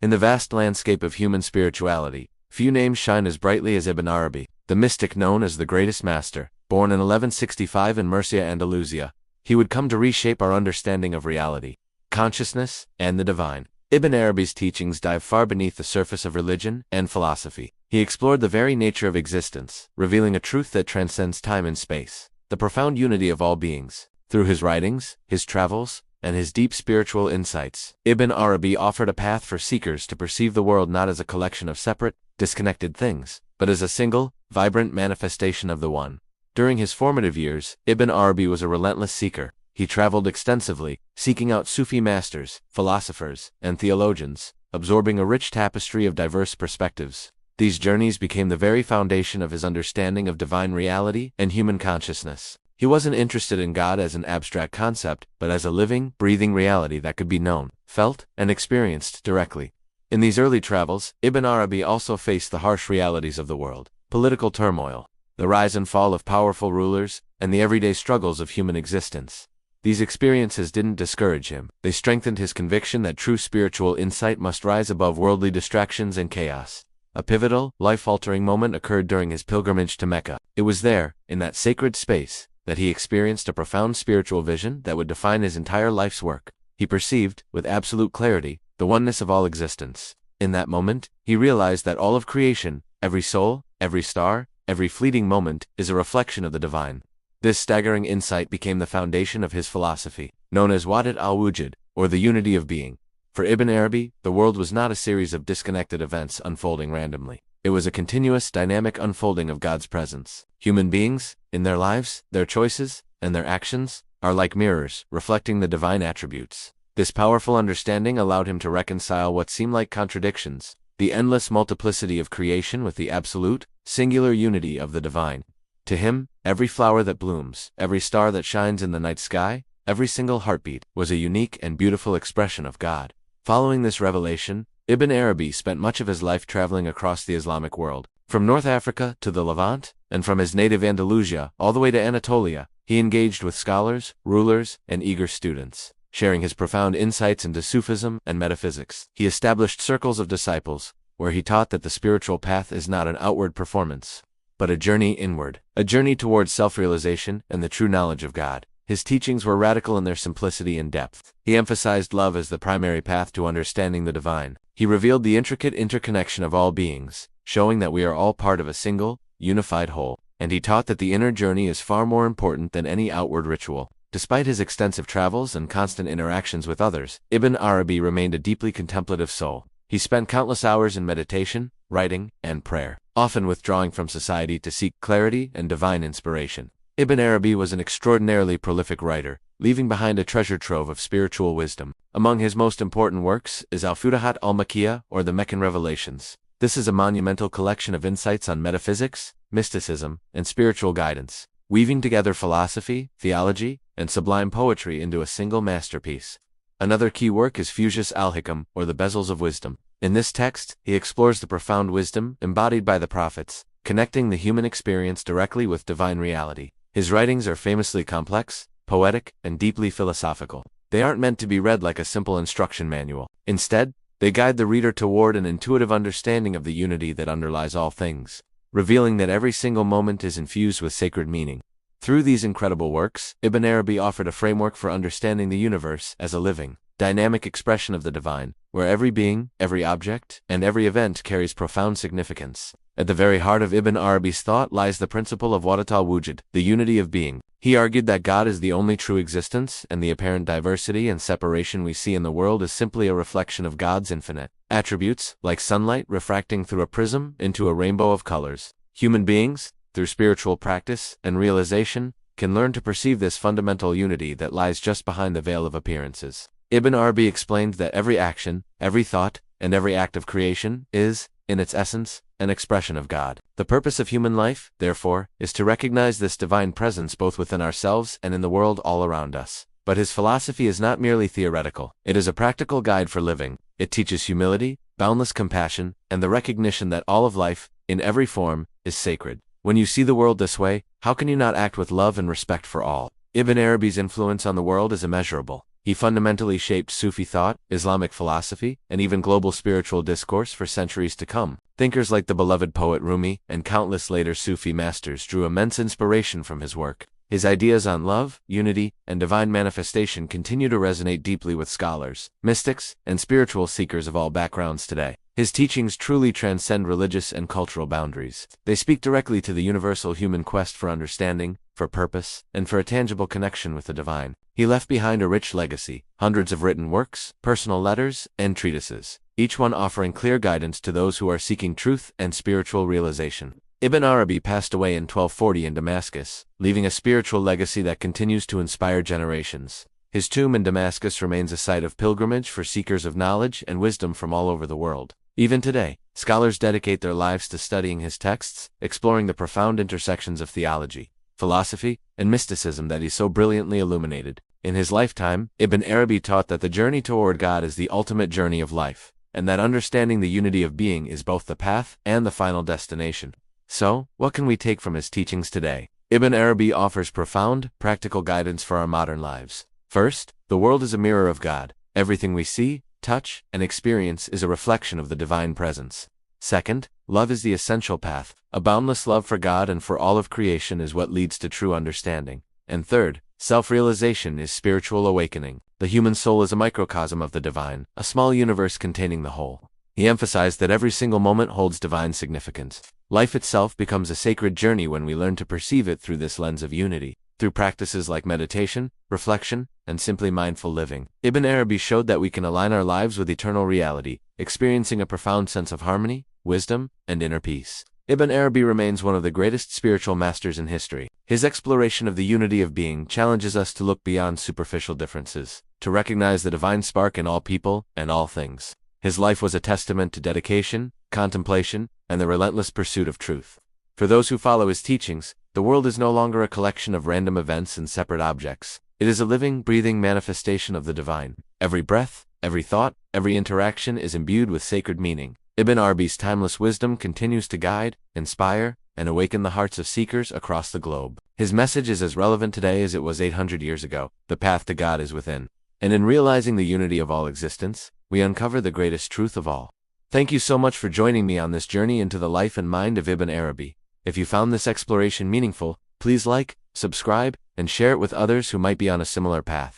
In the vast landscape of human spirituality, few names shine as brightly as Ibn Arabi, the mystic known as the greatest master. Born in 1165 in Murcia, Andalusia, he would come to reshape our understanding of reality, consciousness, and the divine. Ibn Arabi's teachings dive far beneath the surface of religion and philosophy. He explored the very nature of existence, revealing a truth that transcends time and space, the profound unity of all beings. Through his writings, his travels, and his deep spiritual insights, Ibn Arabi offered a path for seekers to perceive the world not as a collection of separate, disconnected things, but as a single, vibrant manifestation of the One. During his formative years, Ibn Arabi was a relentless seeker. He traveled extensively, seeking out Sufi masters, philosophers, and theologians, absorbing a rich tapestry of diverse perspectives. These journeys became the very foundation of his understanding of divine reality and human consciousness. He wasn't interested in God as an abstract concept, but as a living, breathing reality that could be known, felt, and experienced directly. In these early travels, Ibn Arabi also faced the harsh realities of the world: political turmoil, the rise and fall of powerful rulers, and the everyday struggles of human existence. These experiences didn't discourage him. They strengthened his conviction that true spiritual insight must rise above worldly distractions and chaos. A pivotal, life-altering moment occurred during his pilgrimage to Mecca. It was there, in that sacred space, that he experienced a profound spiritual vision that would define his entire life's work. He perceived, with absolute clarity, the oneness of all existence. In that moment, he realized that all of creation, every soul, every star, every fleeting moment, is a reflection of the divine. This staggering insight became the foundation of his philosophy, known as Wahdat al-Wujūd, or the unity of being. For Ibn Arabi, the world was not a series of disconnected events unfolding randomly. It was a continuous, dynamic unfolding of God's presence. Human beings, in their lives, their choices, and their actions, are like mirrors, reflecting the divine attributes. This powerful understanding allowed him to reconcile what seemed like contradictions: the endless multiplicity of creation with the absolute, singular unity of the divine. To him, every flower that blooms, every star that shines in the night sky, every single heartbeat, was a unique and beautiful expression of God. Following this revelation, Ibn Arabi spent much of his life traveling across the Islamic world. From North Africa to the Levant, and from his native Andalusia all the way to Anatolia, he engaged with scholars, rulers, and eager students, sharing his profound insights into Sufism and metaphysics. He established circles of disciples, where he taught that the spiritual path is not an outward performance, but a journey inward, a journey towards self-realization and the true knowledge of God. His teachings were radical in their simplicity and depth. He emphasized love as the primary path to understanding the divine. He revealed the intricate interconnection of all beings, showing that we are all part of a single, unified whole. And he taught that the inner journey is far more important than any outward ritual. Despite his extensive travels and constant interactions with others, Ibn Arabi remained a deeply contemplative soul. He spent countless hours in meditation, writing, and prayer, often withdrawing from society to seek clarity and divine inspiration. Ibn Arabi was an extraordinarily prolific writer, leaving behind a treasure trove of spiritual wisdom. Among his most important works is al-Futuhat al-Makkiyah, or the Meccan Revelations. This is a monumental collection of insights on metaphysics, mysticism, and spiritual guidance, weaving together philosophy, theology, and sublime poetry into a single masterpiece. Another key work is Fushas al-Hikam, or the Bezels of Wisdom. In this text, he explores the profound wisdom embodied by the prophets, connecting the human experience directly with divine reality. His writings are famously complex, poetic, and deeply philosophical. They aren't meant to be read like a simple instruction manual. Instead, they guide the reader toward an intuitive understanding of the unity that underlies all things, revealing that every single moment is infused with sacred meaning. Through these incredible works, Ibn Arabi offered a framework for understanding the universe as a living, dynamic expression of the divine, where every being, every object, and every event carries profound significance. At the very heart of Ibn Arabi's thought lies the principle of Wahdat al-Wujūd, the unity of being. He argued that God is the only true existence, and the apparent diversity and separation we see in the world is simply a reflection of God's infinite attributes, like sunlight refracting through a prism into a rainbow of colors. Human beings, through spiritual practice and realization, can learn to perceive this fundamental unity that lies just behind the veil of appearances. Ibn Arabi explained that every action, every thought, and every act of creation is, in its essence, an expression of God. The purpose of human life, therefore, is to recognize this divine presence both within ourselves and in the world all around us. But his philosophy is not merely theoretical. It is a practical guide for living. It teaches humility, boundless compassion, and the recognition that all of life, in every form, is sacred. When you see the world this way, how can you not act with love and respect for all? Ibn Arabi's influence on the world is immeasurable. He fundamentally shaped Sufi thought, Islamic philosophy, and even global spiritual discourse for centuries to come. Thinkers like the beloved poet Rumi and countless later Sufi masters drew immense inspiration from his work. His ideas on love, unity, and divine manifestation continue to resonate deeply with scholars, mystics, and spiritual seekers of all backgrounds today. His teachings truly transcend religious and cultural boundaries. They speak directly to the universal human quest for understanding, for purpose, and for a tangible connection with the divine. He left behind a rich legacy, hundreds of written works, personal letters, and treatises, each one offering clear guidance to those who are seeking truth and spiritual realization. Ibn Arabi passed away in 1240 in Damascus, leaving a spiritual legacy that continues to inspire generations. His tomb in Damascus remains a site of pilgrimage for seekers of knowledge and wisdom from all over the world. Even today, scholars dedicate their lives to studying his texts, exploring the profound intersections of theology, philosophy, and mysticism that he so brilliantly illuminated. In his lifetime, Ibn Arabi taught that the journey toward God is the ultimate journey of life, and that understanding the unity of being is both the path and the final destination. So, what can we take from his teachings today? Ibn Arabi offers profound, practical guidance for our modern lives. First, the world is a mirror of God. Everything we see, touch, and experience is a reflection of the divine presence. Second, love is the essential path. A boundless love for God and for all of creation is what leads to true understanding. And third, self-realization is spiritual awakening. The human soul is a microcosm of the divine, a small universe containing the whole. He emphasized that every single moment holds divine significance. Life itself becomes a sacred journey when we learn to perceive it through this lens of unity. Through practices like meditation, reflection, and simply mindful living, Ibn Arabi showed that we can align our lives with eternal reality, experiencing a profound sense of harmony, wisdom, and inner peace. Ibn Arabi remains one of the greatest spiritual masters in history. His exploration of the unity of being challenges us to look beyond superficial differences, to recognize the divine spark in all people and all things. His life was a testament to dedication, contemplation, and the relentless pursuit of truth. For those who follow his teachings, the world is no longer a collection of random events and separate objects. It is a living, breathing manifestation of the divine. Every breath, every thought, every interaction is imbued with sacred meaning. Ibn Arabi's timeless wisdom continues to guide, inspire, and awaken the hearts of seekers across the globe. His message is as relevant today as it was 800 years ago. The path to God is within. And in realizing the unity of all existence, we uncover the greatest truth of all. Thank you so much for joining me on this journey into the life and mind of Ibn Arabi. If you found this exploration meaningful, please like, subscribe, and share it with others who might be on a similar path.